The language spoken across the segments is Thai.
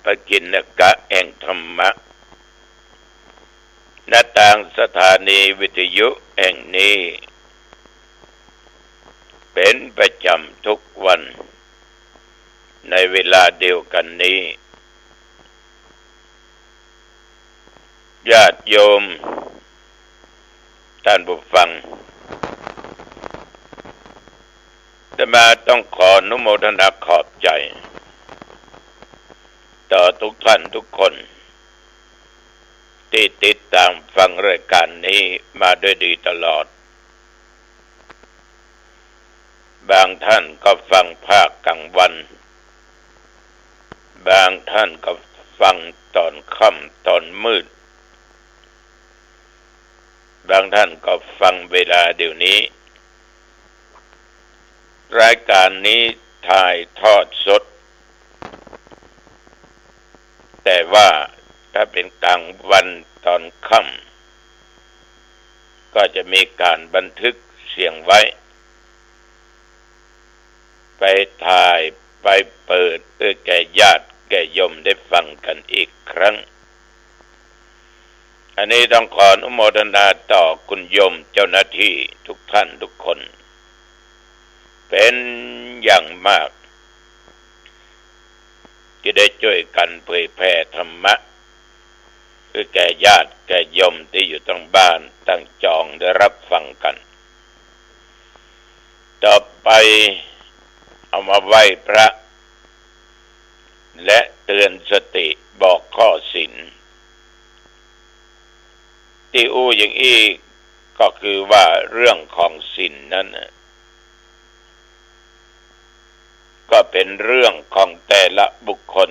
ปกิณกะแห่งธรรมะณทางสถานีวิทยุแห่งนี้เป็นประจำทุกวันในเวลาเดียวกันนี้ญาติโยมท่านผู้ฟังอาตมาต้องขออนุโมทนาขอบใจต่อทุกท่านทุกคนที่ติดตามฟังรายการนี้มาด้วยดีตลอดบางท่านก็ฟังภาคกลางวันบางท่านก็ฟังตอนค่ำตอนมืดบางท่านก็ฟังเวลาเดี๋ยวนี้รายการนี้ถ่ายทอดสดแต่ว่าถ้าเป็นกลางวันตอนค่ำก็จะมีการบันทึกเสียงไว้ไปถ่ายไปเปิดแก่ญาติแก่โยมได้ฟังกันอีกครั้งอันนี้ต้องขออนุโมทนาต่อคุณโยมเจ้าหน้าที่ทุกท่านทุกคนเป็นอย่างมากที่ได้ช่วยกันเผยแผ่ธรรมะคือแก่ญาติแก่โยมที่อยู่ตั้งบ้านตั้งจองได้รับฟังกันต่อไปเอามาไหว้พระและเตือนสติบอกข้อศีลที่อย่างอีกก็คือว่าเรื่องของศีลนั้นก็เป็นเรื่องของแต่ละบุคคล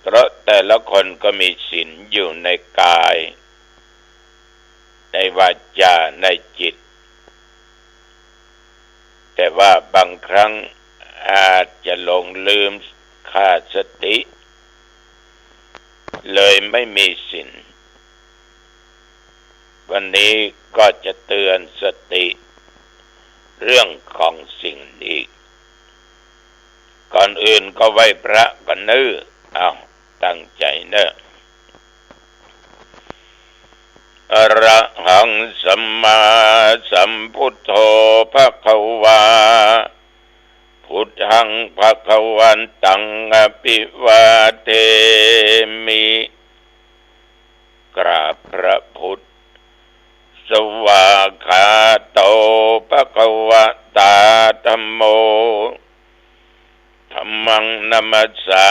เพราะแต่ละคนก็มีศีลอยู่ในกายในวาจาในจิตแต่ว่าบางครั้งอาจจะหลงลืมขาดสติเลยไม่มีศีลวันนี้ก็จะเตือนสติเรื่องของสิ่งนี้ก่อนอื่นก็ไหว้พระกันเนอะเอาตั้งใจเนอะอะระหังสัมมาสัมพุทโธภควาพุทธังภวันตังอภิวาเทมิกราบพระพุทธสวากขาโตภควตาธัมโมธัมมังนัมสสา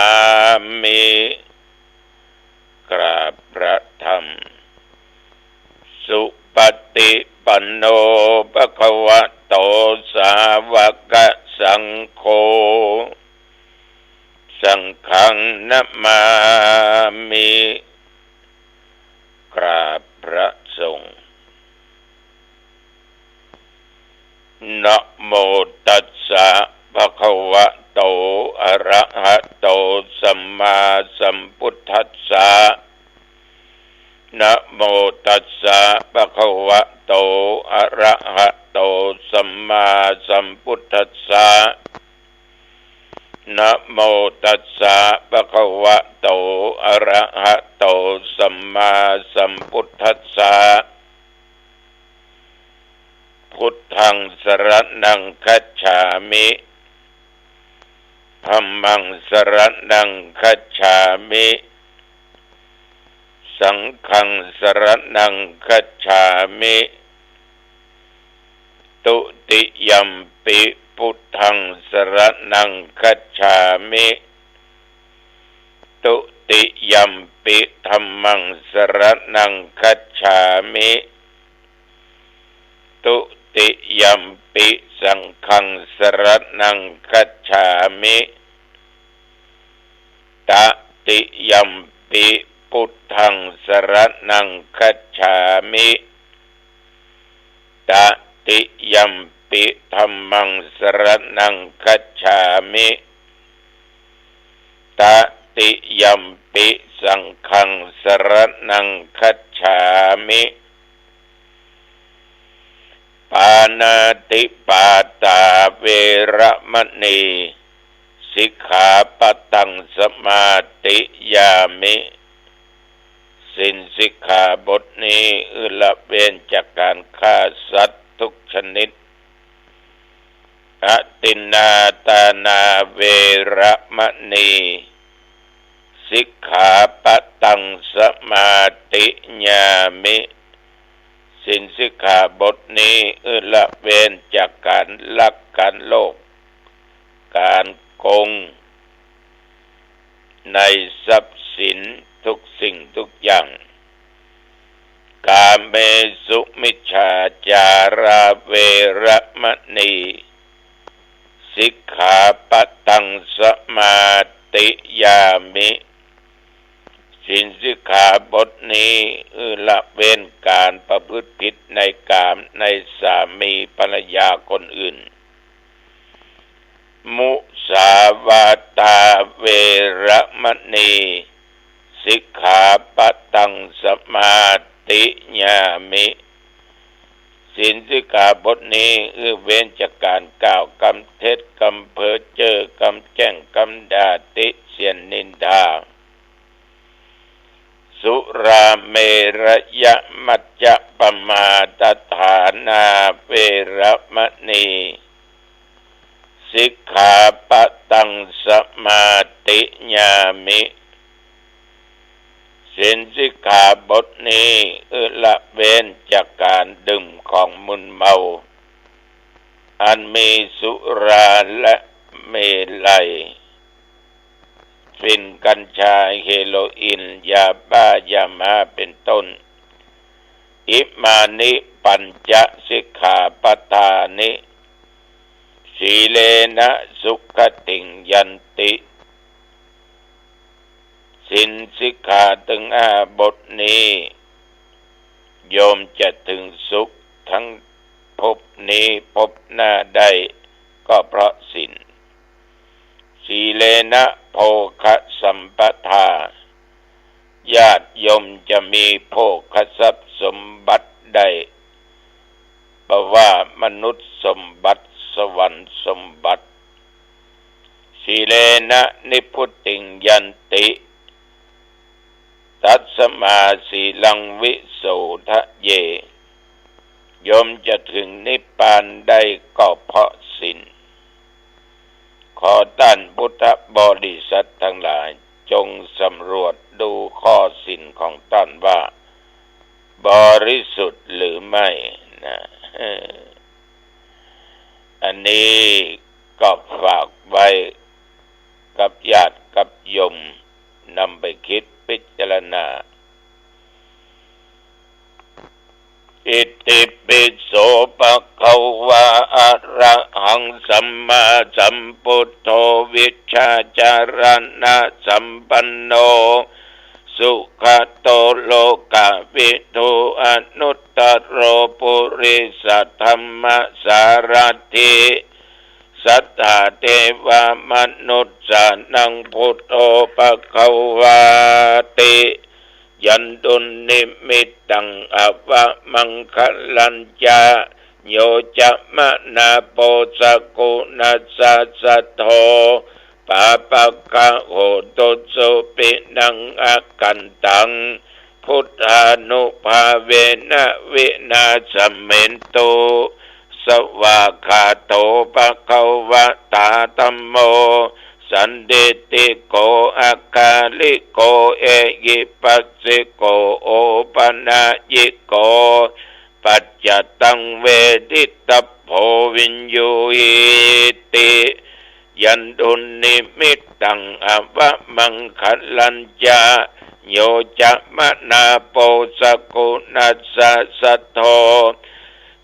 มิกราบพระธรรมสุปฏิปันโนภควโตสาวกสังโฆสังฆังนัมมามิกราบพระสงฆ์นะโมตัสสะภะคะวะโตอะระหะโตสัมมาสัมพุทธัสสะนะโมตัสสะภะคะวะโตอะระหะโตสัมมาสัมพุทธัสสะนะโมตัสสะภะคะวะโตอะระหะโตสัมมาสัมพุทธัสสะพุทธังสรณังคัจฉามิธัมมังสรณังคัจฉามิสังฆังสรณังคัจฉามิตุติยัมปิพุทธังสรณังคัจฉามิตุติยัมปิธัมมังสรณังคัจฉามิตุติยัมปิสังฆังสรณังคัจฉามิตติยัมปิพุทธังสรณังคัจฉามิตติยัมปิธัมมังสรณังคัจฉามิตติยัมปิสังฆังสรณังคัจฉามิปานาติปาตาเวระมณีส สิกขาปะตังสมาติยามิศีลสิกขาบทนี้ละเว้นจากการฆ่าสัตว์ทุกชนิดอตินนาตานาเวระมณีสิกขาปะตังสมาติญามิศีลสิกขาบทนี้ละเว้นจากการลักการโลภการโกงในทรัพย์สินทุกสิ่งทุกอย่างกาเมสุมิจฉาจาราเวระมณีสิกขาปะตังสมาติยามิศีลสิกขาบทนี้ละเว้นการประพฤติผิดในกามในสามีภรรยาคนอื่นมุสาวาตาเวระมณีสิกขาปะตังสมาติญามิศีลสิกขาบทนี้เว้นจากการกล่าวคำเท็จคำเพ้อเจ้อคำแช่งคำด่าติเสียนนินทาสุราเมรยมัจจปมาทฐานาเวระมณีสิกขาปะตังสมาติญามิศีลสิกขาบทนี้ละเว้นจากการดื่มของมึนเมาอันมีสุราและเมลัยฝิ่นกัญชาเฮโรอีนยาบ้ายามาเป็นต้นอิมานิปัญจสิกขาปทานิสีเลนะสุขติงยันติศีลสิกขาถึงบทนี้โยมจะถึงสุขทั้งภพนี้ภพหน้าได้ก็เพราะศีลสีเลนะโภคสัมปทาญาติโยมจะมีโภคทรัพย์สมบัติได้เพราะว่ามนุษย์สมบัติสวรรค์สมบัติสีเลนะนิพุตติงยันติตัสสมาสีลังวิโสทะเยโยมจะถึงนิพพานได้ก็เพราะศีลขอท่านพุทธบริษัททั้งหลายจงสำรวจดูข้อศีลของท่านว่าบริสุทธิ์หรือไม่นะอันนี้ก็ฝากไว้กับญาติกับโยมนำไปคิดพิจารณาอิติปิโสภะคะวะอะระหังสัมมาสัมพุทโธวิชชาจารณะสัมปันโนสุขโตโลกวิทูอนุตตโรปุริสัทธัมมสารถิสัทธาเทวมนุษย์สานังพุทโธภคะวาติยันตุนิมิตตังอวะมังคลัญจาโยจะมะนาโปสกุนัสสะสะโทปาปะกะโหตุสุปินังอากันตังพุทธานุภาเวนะวินาสเมนตุสวากขาโตภะคะวะตาธัมโมสันเดติโกอาคาลิโกเอยิปัสสิโกโอปนายิโกปัจจตังเวทิตโพวินยูหิติยันตุนิมิตตังอวะมังคลัญจาโยจะมะนาโปสกุนัสสะสะโท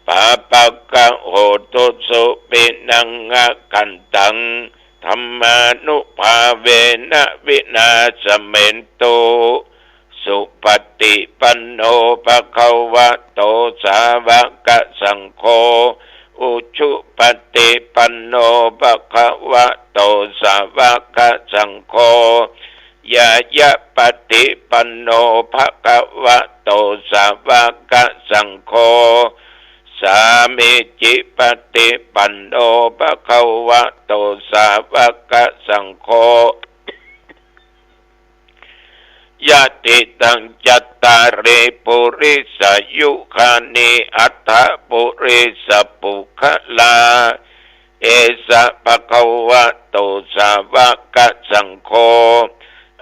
ปาปะกะโหตุสุปินังอากันตังธรรมานุภาเวนะวินาสเมนตุสุปฏิปันโนภะคะวะโตสาวกสังโฆอุชุปฏิปันโนภะคะวะโตสาวกสังโฆยายะปฏิปันโนภะคะวะโตสาวกสังโฆ สามิจิปฏิปันโนภะคะวะโตสาวกสังโฆยะติตังจัตตาริปุริสยุคานิอัตถปุริสปุคลาเอสะภะคะวะโตสาวกสังโฆ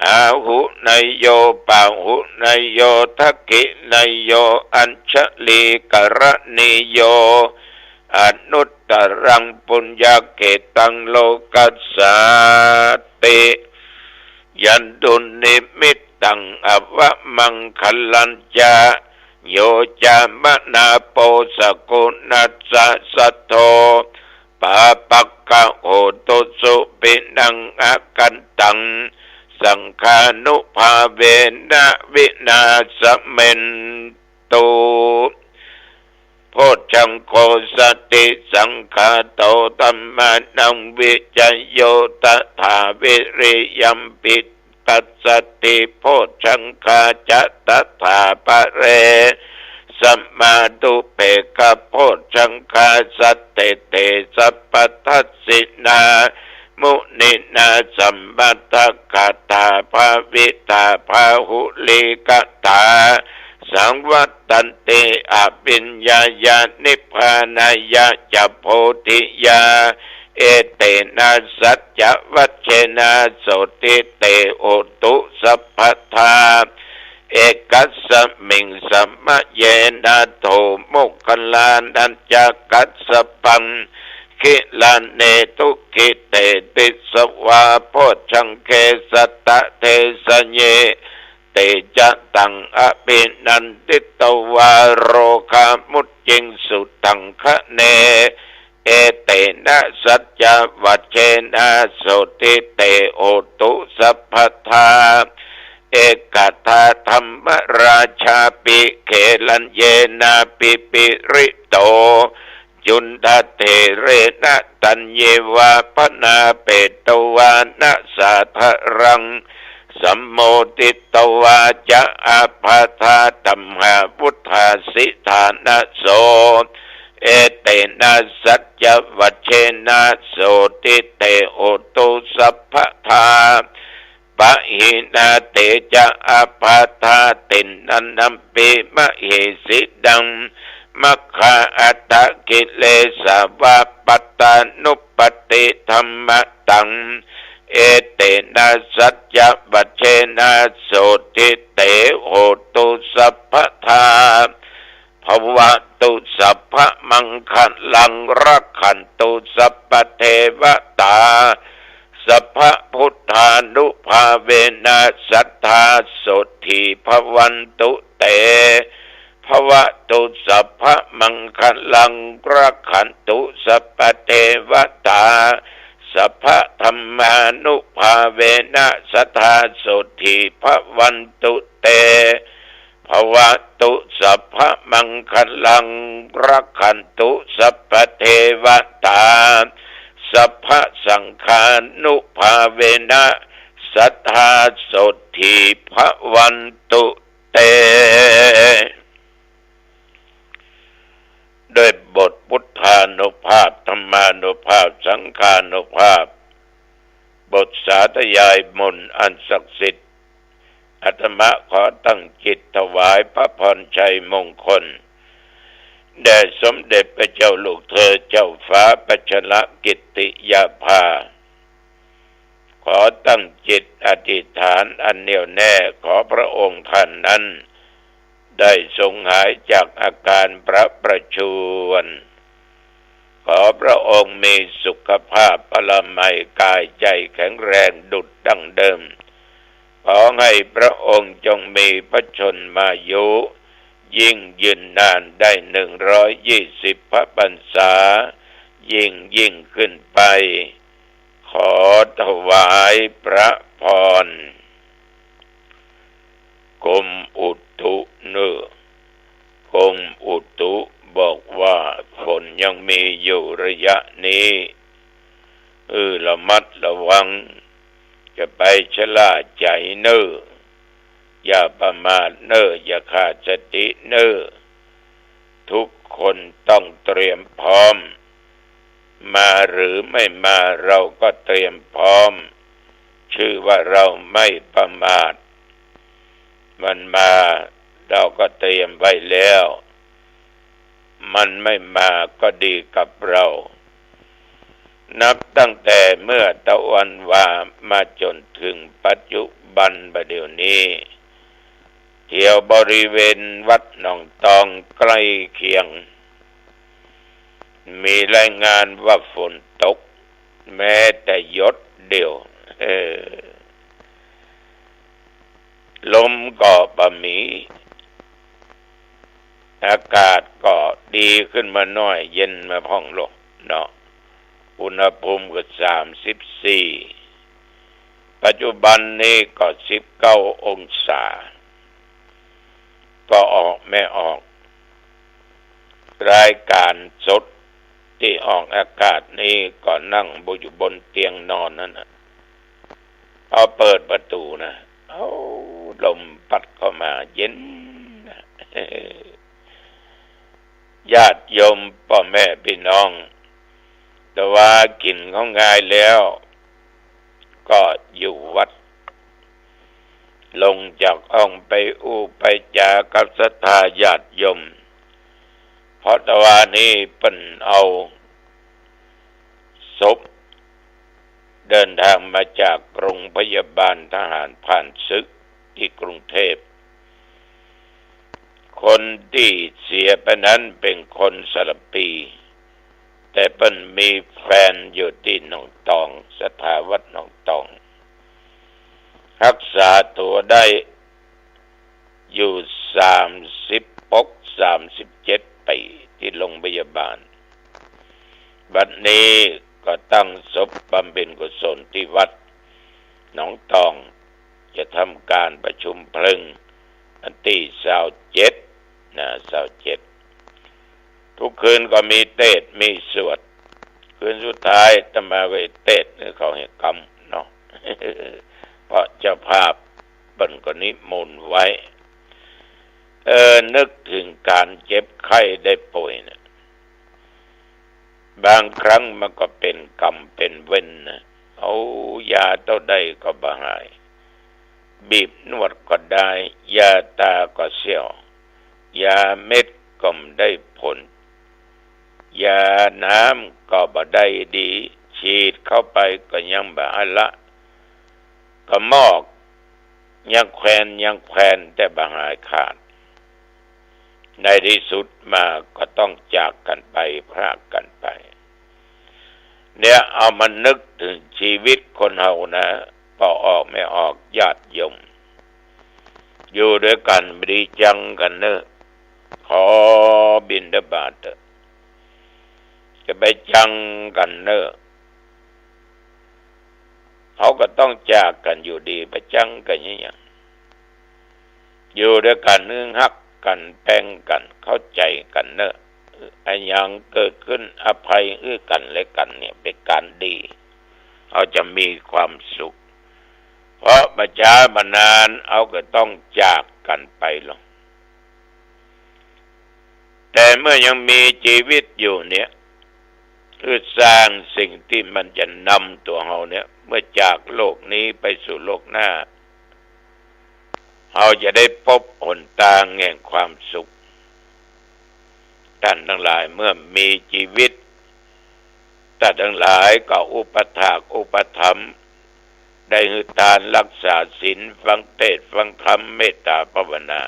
อาหุนยโยปาหุนยโยทักขินยโยอัญชลีกรณิโยอนุตตรังปุญญเกตังโลกัสสาติยันตุนิมิตตังอวะมังคลัญจาโยจามนาโปสกุณัสสะสัทโธปาปักขะโหตุสุปินังอากันตังสังฆานุภาเวนะวินาสเมนตุโพชังโคสติสังฆาโตตัมมานังวิจโยตถาวิริยัมปิปัสสติโพชังคาจะตถาปะเรสัมมาตุเปกะโพชังคาสัตเตเตสัพพทัสสินามุนินาสัมบัตกะตาภาวิตาภาหุลิกตาสังวัตตันติอภิญญาญาณิพพานายะจัพโพธิยาเอเตนะสัจจวัชเชนะโสติเตโอตุสัพพทาเอกัสสมิงสัมมะเยนะโทมุขลานันจักกัสสปังคิลานเนตุกิเตติสวาโพชังเคสัตตะเทสเยเตจะตังอภินันติตวาโรคามุจจิงสุตังคะเนเอเตนะสัจจวัชเชนะโสติเตโอตุสัพพทาเอกทาธรรมราชาปิเขลัญเยนะปิปิริโตจุนทเทเรนะตัญเยวาปนาเปตวานะสาทรังสัมโมติตวาจะอาภาธาตัมหาพุทธาสิธานะโสเอเตนะสัจจวัชเชนะโสติเตโอตุสัพพทาปะหินาเตจะอาภาธาตินันนัมปิมะเหสิดังมัคคาอัตตกิเลสาวาปัตตานุปติธรรมตังเอเตนะสัจจวัชเชนะโสติเตโหตุสัพพทาภวตุสัพพมังคัลลังรักขันตุสัพพเทวตาสัพพพุทธานุภาเวนะสัทธาโสทิภวันตุเตภวตุสัพพมังคัลลังรักขันตุสัพพเทวตาสัพพธัมมานุภาเวนะสัทธาโสทิภวันตุเตภวตุสัพพมังคัลลังรักขันตุสัพพเทวตาสัพพสังฆานุภาเวนะสัทธาโสทิภวันตุเตด้วยบทพุทธานุภาพธรรมานุภาพสังฆานุภาพบทสาธยายมนต์อันศักดิ์สิทธิ์อาตมาขอตั้งจิตถวายพระพรชัยมงคลแด่สมเด็จพระเจ้าลูกเธอเจ้าฟ้าปัชรกิติยาภาขอตั้งจิตอธิษฐานอันแน่วแน่ขอพระองค์ท่านนั้นได้ทรงหายจากอาการพระประชวรขอพระองค์มีสุขภาพพลามัยกายใจแข็งแรงดุจดั้งเดิมขอให้พระองค์จงมีพระชนมายุยิ่งยืนนานได้120 พระพรรษายิ่งขึ้นไปขอถวายพระพรกรมอุตุกรมอุตุบอกว่าฝนยังมีอยู่ระยะนี้ระมัดระวังจะไปชะล่าใจอย่าประมาทอย่าขาดสติทุก คนต้องเตรียมพร้อมมาหรือไม่มาเราก็เตรียมพร้อมชื่อว่าเราไม่ประมาทมันมาเราก็เตรียมไว้แล้วมันไม่มาก็ดีกับเรานับตั้งแต่เมื่อตะวันวามาจนถึงปัจจุบันบัดเดี๋ยวนี้เที่ยวบริเวณวัดหนองตองใกล้เคียงมีรายงานว่าฝนตกแม้แต่หยดเดียวลมก็บ่มีอากาศก็ดีขึ้นมาหน่อยเย็นมาพ่องลงเนาะอุณหภูมิก็34ปัจจุบันนี้ก็19องศาก็ออกไม่ออกรายการสดที่ออกอากาศนี้ก็นั่งอยู่บนเตียงนอนนั่นน่ะเอาเปิดประตูนะเอาลมพัดเข้ามาเย็นญาติโยมพ่อแม่พี่น้องแต่ว่ากินเขาง่ายแล้วก็อยู่วัดลงจากห้องไปไปจากับศรัทธาญาติโยมเพราะแต่ว่านี้เป็นเอาศพเดินทางมาจากโรงพยาบาลทหารผ่านศึกที่กรุงเทพคนที่เสียไปนั้นเป็นคนสระปีแต่เป็นมีแฟนอยู่ที่หนองตองสถาวัดหนองตองรักษาตัวได้อยู่36-37 ปีที่โรงพยาบาลบัดนี้ก็ตั้งศพบำเพ็ญกุศลที่วัดหนองตองจะทำการประชุมเพลิงวันที่27นะ27ทุกคืนก็มีเทศน์มีสวดคืนสุดท้ายจะมาไว้เทศน์เขาให้กรรมเนาะ เพราะเจ้าภาพเปิ้นก็นิมนต์ไว้นึกถึงการเจ็บไข้ได้ป่วยนะบางครั้งมันก็เป็นกรรมเป็นเวรนะเอายาเท่าใดก็บ่หายบีบนวดก็ได้ยาตาก็เสียวยาเม็ดก็ไม่ได้ผลยาน้ำก็บ่ได้ดีฉีดเข้าไปก็ยังบ่หายละก็มอกยังแควนแต่บ่หายขาดในที่สุดมาก็ต้องจากกันไปพรากกันไปเนี่ยเอามานึกถึงชีวิตคนเฮานะพอออกไม่ออกญาติโยมอยู่ด้วยกันไม่ดีจังกันเนอะขอบิณฑบาตเถอะจะไปจังกันเนอะเขาก็ต้องจากกันอยู่ดีไปจังกันอย่างนี้อยู่ด้วยกันนึงฮักกันแป้งกันเข้าใจกันเนอะไอ้ยังเกิดขึ้นอภัยกันและกันเนี่ยเป็นการดีเขาจะมีความสุขเพราะมาช้ามานานเอาก็ต้องจากกันไปหรอกแต่เมื่อยังมีชีวิตอยู่เนี่ยคือสร้างสิ่งที่มันจะนำตัวเราเนี่ยเมื่อจากโลกนี้ไปสู่โลกหน้าเราจะได้พบหนทางแห่งความสุขท่านทั้งหลายเมื่อมีชีวิตท่านทั้งหลายก็อุปถากอุปถัมภ์ได้ให้ทานรักษาศีลฟังเทศน์ฟังธรรมเมตตาภาวนา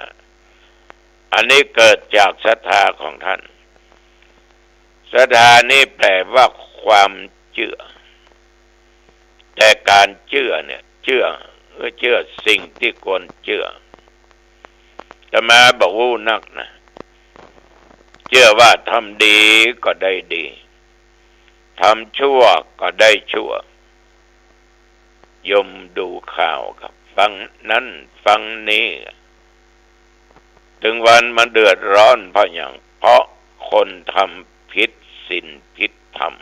อันนี้เกิดจากศรัทธาของท่านศรัทธานี่แปลว่าความเชื่อแต่การเชื่อเนี่ยเชื่อสิ่งที่ควรเชื่อแต่มาบอกว่านักนะเชื่อว่าทำดีก็ได้ดีทำชั่วก็ได้ชั่วยมดูข่าวครับฟังนั้นฟังนี้ถึงวันมันเดือดร้อนเพราะอย่างเพราะคนทำผิดศีลผิดธรรม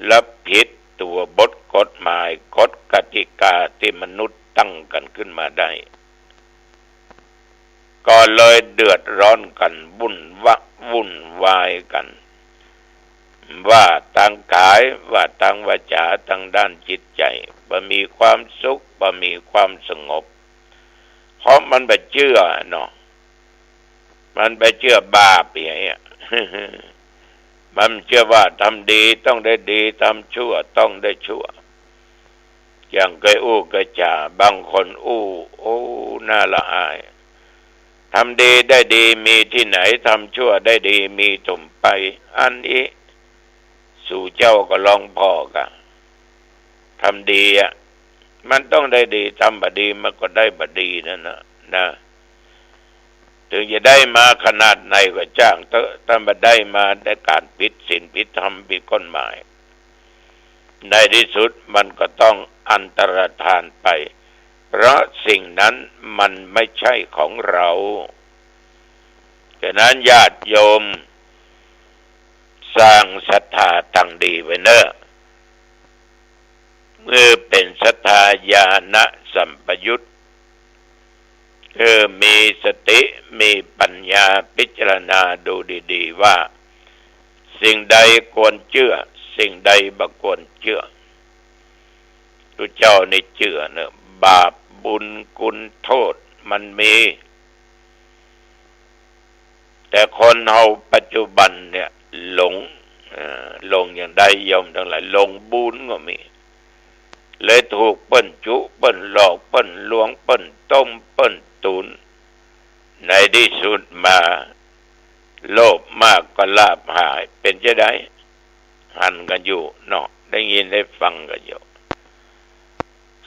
และผิดตัวบทกฎหมายกฎกติกาที่มนุษย์ตั้งกันขึ้นมาได้ ก็เลยเดือดร้อนกันวุ่นวายกันว่าทางกายว่าทางวาจาทางด้านจิตใจบ่มีความสุขบ่มีความสงบเพราะมันไปเชื่อเนาะมันไปเชื่อบาปอย่างเงี้ย มันเชื่อว่าทำดีต้องได้ดีทำชั่วต้องได้ชั่วอย่างเคยเคยจ่าบางคนน่าละอายทำดีได้ดีมีที่ไหนทำชั่วได้ดีมีถมไปอันนี้สู่เจ้าก็ลองพอกะทำดีอ่ะมันต้องได้ดีทำบดีมันก็ได้บดีนั่นนะถึงจะได้มาขนาดไหนก็จ้างเถอะถ้ามาได้มาได้การผิดศีลผิดธรรมผิดกฎหมายในที่สุดมันก็ต้องอันตรธานไปเพราะสิ่งนั้นมันไม่ใช่ของเราฉะนั้นญาติโยมสร้างศรัทธาตั้งดีไว้เนอะเมื่อเป็นศรัทธาญาณสัมปยุตมีสติมีปัญญาพิจารณาดูดีๆว่าสิ่งใดควรเชื่อสิ่งใดบ่ควรเชื่อทุกเจ้าในเชื่อเนอะบาปบุญคุณโทษมันมีแต่คนเฮาปัจจุบันเนี่ยหลงอย่างใดยอมทั้งหลายหลงบุญก็มีเลยถูกเปิ้นจุเปิ้นหลอกเปิ้นลวงเปิ้นต้มเปิ้นตุนในที่สุดมาโลภมากก็ลาภหายเป็นจะได้หันกันอยู่เนาะได้ยินได้ฟังกันอยู่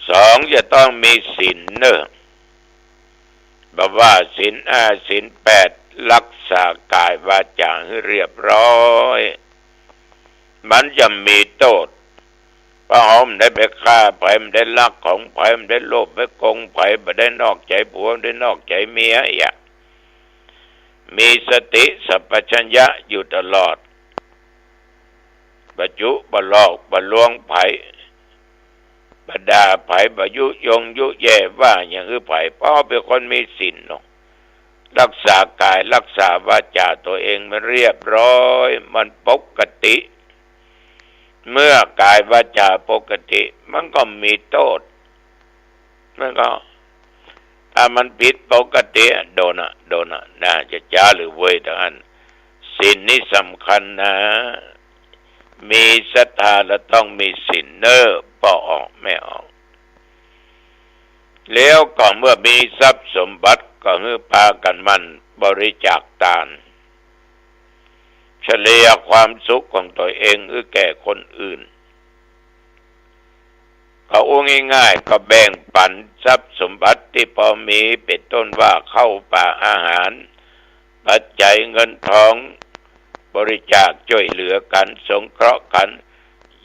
สองจะต้องมีศีลเนอะบอกว่าศีลศีล8รักษากายวาจาให้เรียบร้อยมันจะมีโทษเพราะเขาไม่ได้ไปฆ่าไผไม่ได้ลักของไผไม่ได้โลภไม่โกงไผไม่ได้นอกใจผัวไม่ได้นอกใจเมียมีสติสัพพัญญะอยู่ตลอดบ่จุบ่หลอกบ่ลวงไผบ่ด่าไผบ่ยุยงยุแย่ว่าอย่างไผเพราะเป็นคนมีศีลเนาะรักษากายรักษาวาจาตัวเองมันเรียบร้อยมันปกติเมื่อกายวาจาปกติมันก็มีโทษมันก็ถ้ามันผิดปกติโดนน่าจะจ้าหรือเว้ยทั้งนั้นศีลนี่สำคัญนะมีศรัทธาแล้วต้องมีศีลเนอะปออกไม่ออกแล้วก็เมื่อมีทรัพย์สมบัติก็ให้พากันมันบริจาคทานเฉลี่ยความสุขของตัวเองแก่คนอื่นเขาง่ายๆก็แบ่งปันทรัพย์สมบัติที่พอมีเป็นต้นว่าเข้าป่าอาหารปัจจัยเงินทองบริจาคช่วยเหลือกันสงเคราะห์กัน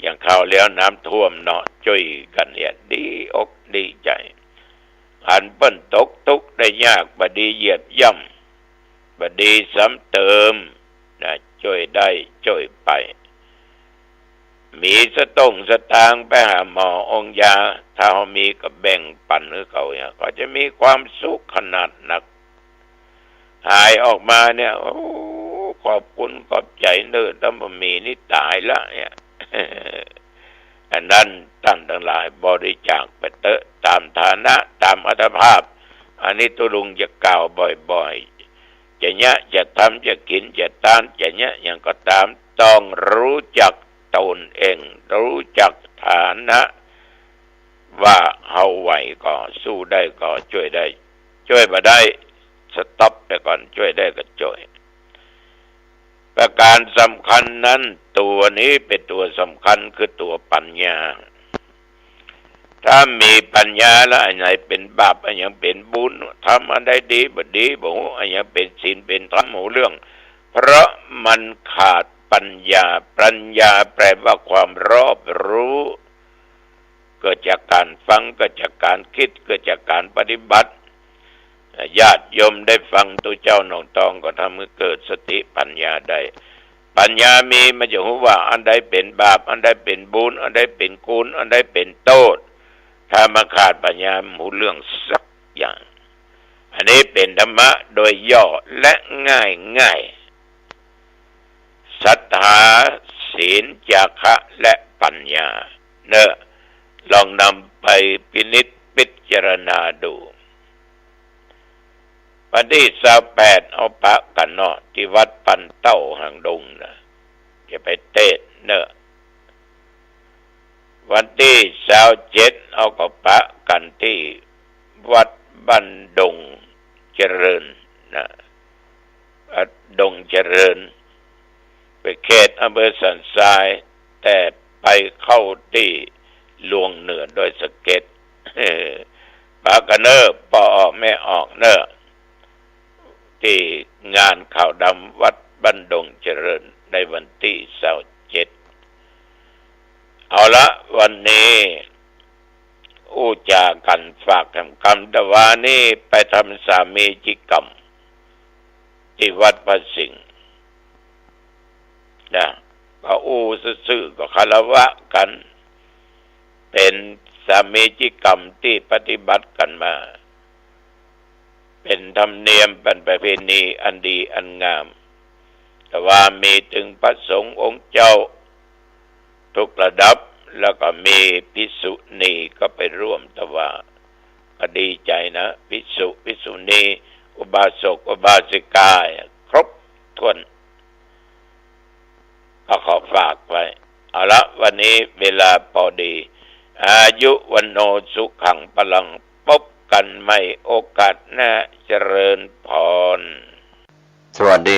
อย่างข่าวแล้วน้ำท่วมเนาะช่วยกันเนี่ยดีอกดีใจหันเปิ้นตกทุกข์ได้ยากบดีเหยียบย่ำบดีซ้ำเติมนะช่วยได้ช่วยไปมีสตางค์ไปหาหมอองยาถ้าเขามีก็แบ่งปันให้เขาเนี่ยก็จะมีความสุขขนาดหนักหายออกมาเนี่ยโอ้ขอบคุณขอบใจเนื้อถ้าบ่มีนี่ตายละเนี่ย อันนั้นท่านทั้งหลายบริจาคไปเถอะตามฐานะตามอัตภาพอันนี้ตุลุงจะกล่าวบ่อยๆจะจะทำจะกินจะทานจะอย่างก็ตามต้องรู้จักตนเองรู้จักฐานะว่าเฮาไหวก็สู้ได้ก็ช่วยได้ช่วยบ่ได้สต็อปไปก่อนช่วยได้ก็ช่วยประการสำคัญนั้นตัวนี้เป็นตัวสำคัญคือตัวปัญญาถ้ามีปัญญาแล้วอันไหนเป็นบาปอันยังเป็นบุญทำอันใดดีบ่ดีบ่อันยังเป็นศีลเป็นธรรมเรื่องเพราะมันขาดปัญญาแปลว่าความรอบรู้เกิดจากการฟังเกิดจากการคิดเกิดจากการปฏิบัติญาติโยมได้ฟังตัวเจ้าหนองตองก็ทำให้เกิดสติปัญญาได้ปัญญามีมันจะรู้ว่าอันใดเป็นบาปอันใดเป็นบุญอันใดเป็นกุศลอันใดเป็นโทษถ้ามาขาดปัญญาหูเรื่องสักอย่าง อันนี้เป็นธรรมะโดยย่อและง่ายศรัทธาศีลจาคะและปัญญาเนอะลองนำไปพินิจพิจารณาดูวันที่28เอาปะกันเนาะที่วัดปันเต้าหางดงนะจะไปเทศเนอะวันที่27เอาก็ปะกันที่วัดบ้านดงเจริญนะวัดดงเจริญไปเขตอำเภอสันทรายแต่ไปเข้าที่ลวงเหนือโดยสเก็ตปากันเนอปอออกไม่ออกเนอที่งานข่าวดำวัดบ้านดงเจริญในวันที่27เอาละวันนี้อู้จากันฝากคำแต่ว่านี่ไปทำสามีจิกรรมที่วัดพระสิงห์นะก็อู้ซื่อๆก็คารวะกันเป็นสามีจิกรรมที่ปฏิบัติกันมาเป็นธรรมเนียมเป็นประเพณีอันดีอันงามแต่ว่ามีถึงพระสงฆ์องค์เจ้าทุกระดับแล้วก็มีภิกษุณีก็ไปร่วมแต่ว่าก็ดีใจนะภิกษุณีอุบาสกอุบาสิกาครบถ้วนก็ขอฝากไว้เอาละวันนี้เวลาพอดีอายุวันโนสุขังพลังพบกันใหม่โอกาสหน้าเจริญพรสวัสดี